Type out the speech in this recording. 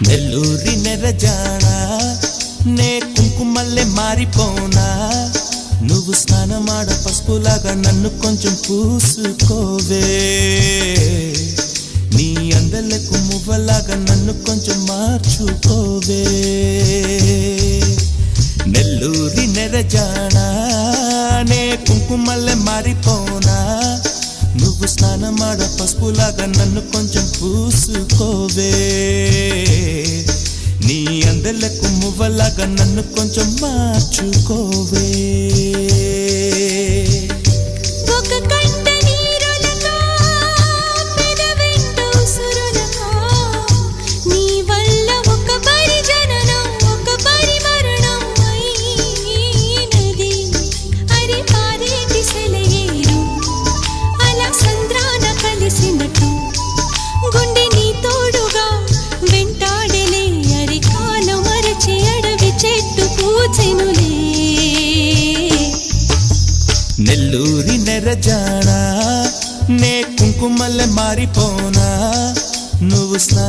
నెల్లూరి నెరజానా నే కుంకుమల్లె మారిపోనా నువ్వు స్నానమాడ పసుపులాగా నన్ను కొంచెం పూసుకోవే నీ అందలకు మువ్వలాగా నన్ను కొంచెం మార్చుకోవే నెల్లూరి నెరజానా నే కుంకుమల్లె మారిపోనా నువ్వు స్నానమాడ పసుపులాగా నన్ను కొంచెం పూసుకోవే నీ అందలకు మువ్వలాగా నన్ను కొంచెం మార్చుకోవే నెల్లూరి నెరజానా నే కుంకుమల్లె మారిపోనా నువ్వు